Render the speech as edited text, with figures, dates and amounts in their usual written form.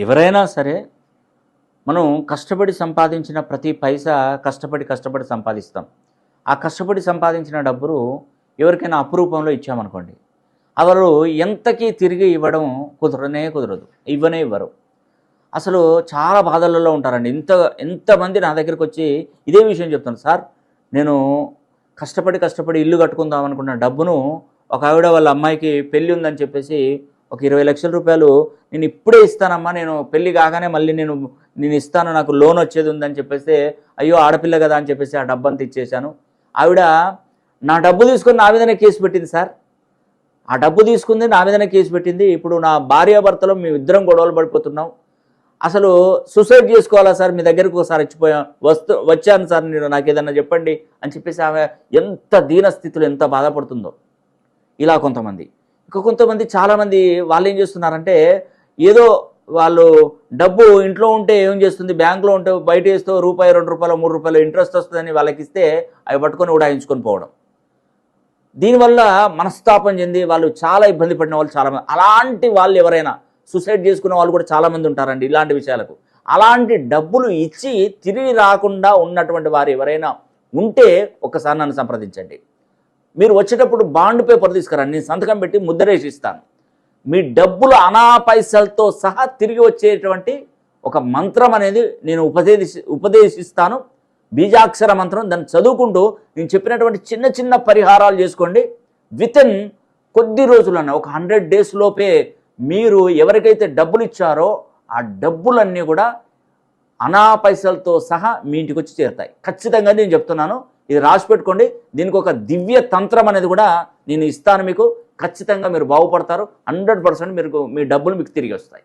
ఎవరైనా సరే మనం కష్టపడి సంపాదించిన ప్రతి పైసా కష్టపడి సంపాదిస్తాం. ఆ కష్టపడి సంపాదించిన డబ్బులు ఎవరికైనా అపురూపంలో ఇచ్చామనుకోండి, ఎవరు ఎంతకీ తిరిగి ఇవ్వడం కుదరదు. ఇవ్వరు. అసలు చాలా బాధలలో ఉంటారండి. ఎంతమంది నా దగ్గరికి వచ్చి ఇదే విషయం చెప్తాను. సార్, నేను కష్టపడి ఇల్లు కట్టుకుందాం అనుకున్న డబ్బును ఒక ఆవిడ వాళ్ళ అమ్మాయికి పెళ్ళి ఉందని చెప్పేసి ఒక 20 లక్షల రూపాయలు నేను ఇప్పుడే ఇస్తానమ్మా, నేను పెళ్ళి కాగానే మళ్ళీ నేను ఇస్తాను, నాకు లోన్ వచ్చేది ఉందని చెప్పేసి, అయ్యో ఆడపిల్ల కదా అని చెప్పేసి ఆ డబ్బంతా ఇచ్చేశాను. ఆవిడ నా డబ్బు తీసుకొని నా మీదనే కేసు పెట్టింది సార్. ఆ డబ్బు తీసుకుంది, నా మీదనే కేసు పెట్టింది. ఇప్పుడు నా భార్యాభర్తలో మేము ఇద్దరం గొడవలు పడిపోతున్నాం. అసలు సూసైడ్ చేసుకోవాలా సార్, మీ దగ్గరకు ఒకసారి వచ్చాను సార్, నేను నాకు ఏదన్నా చెప్పండి అని చెప్పేసి ఆమె ఎంత దీనస్థితిలో ఎంత బాధపడుతుందో. ఇలా కొంతమంది. ఇంకా కొంతమంది చాలామంది వాళ్ళు ఏం చేస్తున్నారంటే, ఏదో వాళ్ళు డబ్బు ఇంట్లో ఉంటే ఏం చేస్తుంది, బ్యాంకులో ఉంటే బయట వేస్తూ రూపాయి, 2 రూపాయలు, 3 రూపాయలు ఇంట్రెస్ట్ వస్తుందని వాళ్ళకి ఇస్తే అవి పట్టుకొని ఉడాయించుకొని పోవడం. దీనివల్ల మనస్తాపం చెంది వాళ్ళు చాలా ఇబ్బంది పడిన వాళ్ళు చాలామంది. అలాంటి వాళ్ళు ఎవరైనా సూసైడ్ చేసుకున్న వాళ్ళు కూడా చాలామంది ఉంటారండి ఇలాంటి విషయాలకు. అలాంటి డబ్బులు ఇచ్చి తిరిగి రాకుండా ఉన్నటువంటి వారు ఎవరైనా ఉంటే ఒకసారి నన్ను సంప్రదించండి. మీరు వచ్చేటప్పుడు బాండ్ పేపర్ తీసుకురండి, నేను సంతకం పెట్టి ముద్రేసి ఇస్తాను. మీ డబ్బులు పైసలతో సహా తిరిగి వచ్చేటువంటి ఒక మంత్రం అనేది నేను ఉపదేశిస్తాను. బీజాక్షర మంత్రం. దాన్ని చదువుకుంటూ నేను చెప్పినటువంటి చిన్న చిన్న పరిహారాలు చేసుకోండి. వితిన్ కొద్ది రోజులన్న ఒక 100 days లోపే మీరు ఎవరికైతే డబ్బులు ఇచ్చారో ఆ డబ్బులన్నీ కూడా పైసలతో సహా మీ ఇంటికి వచ్చి చేరుతాయి. ఖచ్చితంగా నేను చెప్తున్నాను, ఇది రాసి పెట్టుకోండి. దీనికి ఒక దివ్య తంత్రం అనేది కూడా నేను ఇస్తాను మీకు. ఖచ్చితంగా మీరు బాగుపడతారు. 100% మీ డబ్బులు మీకు తిరిగి వస్తాయి.